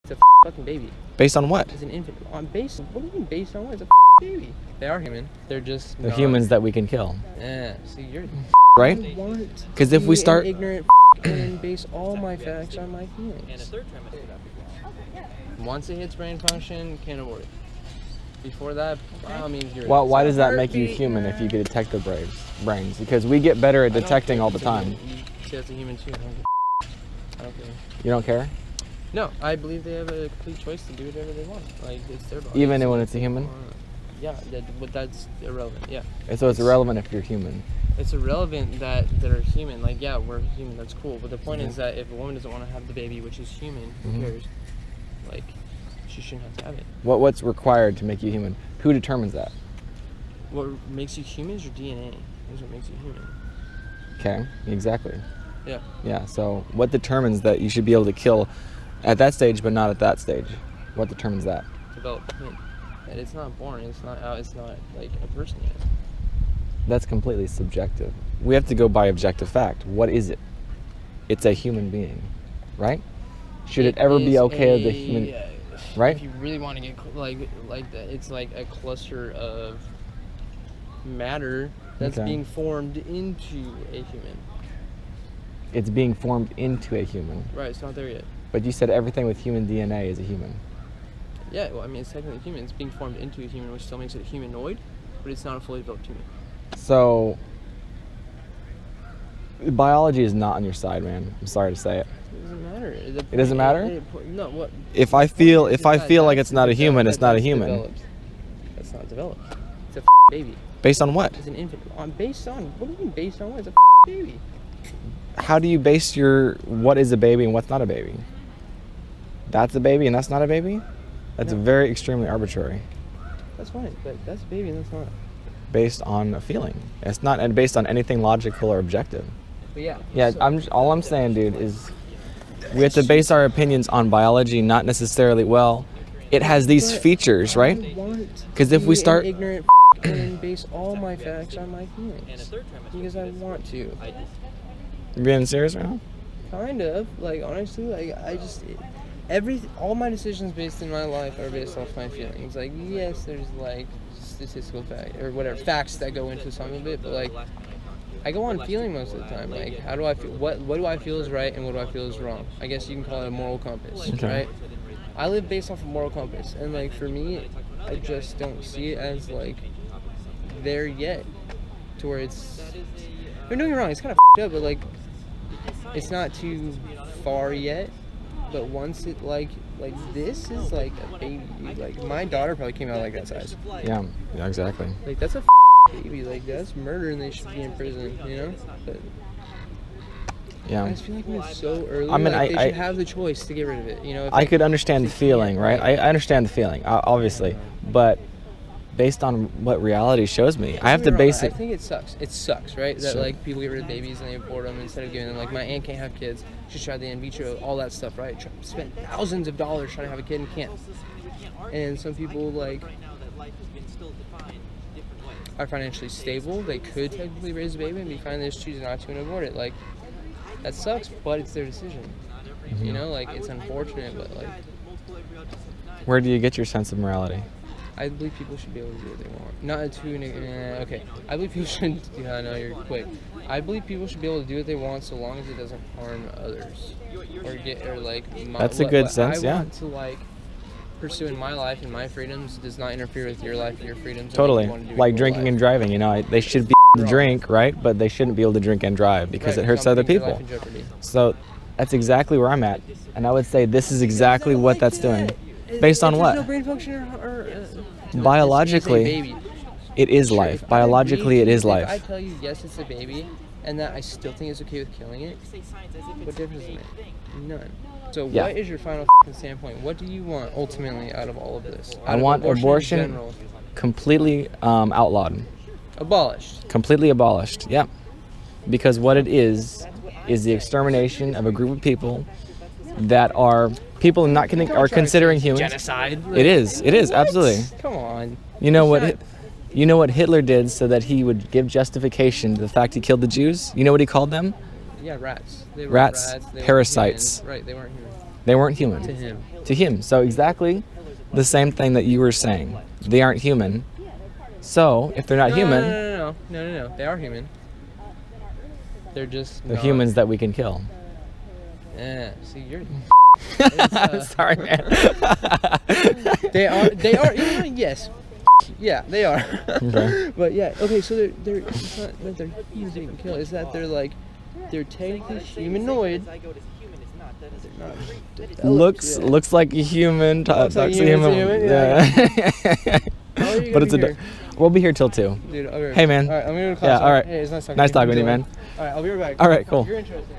It's a fucking baby. Based on what? It's an infant. What do you mean based on what? It's a baby. They are human. They're just The humans that we can kill. Yeah. See, you're right? Because if we start ignorant and base all my facts on my feelings. Once it hits brain function, can't avoid it. Before that, by all means, you're. Well, why does that make you human if you can detect the brains? Because we get better at detecting all the time. See, that's a human too. I don't care. You don't care? No, I believe they have a complete choice to do whatever they want. Like, it's their body. Even when it's a human? Yeah, but that's irrelevant, yeah. So it's irrelevant if you're human. It's irrelevant that they're human. Like, yeah, we're human, that's cool. But the point is that if a woman doesn't want to have the baby, which is human, who cares? Like, she shouldn't have to have it. What's required to make you human? Who determines that? What makes you human is your DNA. Is what makes you human. Okay, exactly. Yeah. Yeah, so what determines that you should be able to kill at that stage but not at that stage? What determines that? Development. And it's not born. It's not like a person yet. That's completely subjective. We have to go by objective fact. What is it? It's a human being, right? Should it ever be okay as a human, right? If you really want to get like that, it's like a cluster of matter that's being formed into a human. It's being formed into a human. Right, it's not there yet. But you said everything with human DNA is a human. Yeah, well, I mean, it's technically human. It's being formed into a human, which still makes it a humanoid, but it's not a fully developed human. So, biology is not on your side, man. I'm sorry to say it. It doesn't matter. It doesn't matter? No, what? If I feel like it's not a human, it's not a human. That's not developed. It's a baby. Based on what? It's an infant. Based on, what do you mean based on what? It's a baby. How do you base what is a baby and what's not a baby? That's a baby and that's not a baby? That's very extremely arbitrary. That's fine, but that's a baby and that's not. Based on a feeling. It's not based on anything logical or objective. But yeah. Yeah, all I'm saying, dude, is we have to base our opinions on biology, not necessarily, well, it has these features, right? Because if we start ignorant and base all my facts on my feelings. Because I want to. You're being serious right now? Kind of. Like, honestly, like, all my decisions based in my life are based off my feelings. Like, yes, there's, like, statistical fact, or whatever, facts that go into some of it, but, like, I go on feeling most of the time. Like, how do I feel? What do I feel is right and what do I feel is wrong? I guess you can call it a moral compass, right? I live based off a moral compass, and, like, for me, I just don't see it as, like, there yet, to where it's, I mean, don't get me wrong, it's kind of up, but, like, it's not too far yet. But once it like this is like a baby. Like, my daughter probably came out like that size. Yeah, exactly. Like, that's a baby. Like, that's murder and they should be in prison, you know? But yeah. I just feel like when it's so early, I mean, like, they should have the choice to get rid of it, you know? I could understand the feeling, right? I understand the feeling, obviously. But based on what reality shows me, I have to base it. I think it sucks. It sucks, right? That, like, people get rid of babies and they abort them instead of giving them, like, my aunt can't have kids. She tried the in vitro, all that stuff, right? Spent thousands of dollars trying to have a kid and can't. And some people, like, are financially stable. They could technically raise a baby and be fine. They just choose not to and abort it. Like, that sucks, but it's their decision. You know, like, it's unfortunate, but, like, where do you get your sense of morality? I believe people should be able to do what they want. Not to, okay. I believe people should, I know you're quick. I believe people should be able to do what they want so long as it doesn't harm others. That's a good sense, I want to, like, pursue in my life and my freedoms does not interfere with your life and your freedoms. Totally. Like drinking and driving, you know, they should be able to drink, right? But they shouldn't be able to drink and drive because it hurts other people. So that's exactly where I'm at. And I would say this is exactly what that's doing. Based on what? No brain function biologically, it is life. Biologically, it is life. If I tell you yes, it's a baby, and that I still think it's okay with killing it, what difference does it make? None. So what is your final standpoint? What do you want ultimately out of all of this? I want abortion completely outlawed. Abolished. Completely abolished. Yeah. Because what it is the extermination of a group of people that are people are considering humans. Genocide. It is absolutely. Come on. You know what Hitler did so that he would give justification to the fact he killed the Jews? You know what he called them? Yeah, rats. Rats, parasites. Right, they weren't human. They weren't human. To him. To him. So exactly the same thing that you were saying. They aren't human. So if they're not human, no. They are human. They're just. They're humans that we can kill. Yeah. See, you're. Sorry, man. They are. Yes. Yeah, they are. Okay. But yeah, okay. So they're. It's not that they're humans that you can kill. It's that they're technically humanoid. They're not. Looks like a human. Talks like a human. Yeah. But it's we'll be here till 2. Dude, okay. Hey, man. All right, I'm gonna go to class. Yeah, all right. Hey, it's nice talking. Nice talking with you, man. All right, I'll be right back. All right, cool. You're interesting.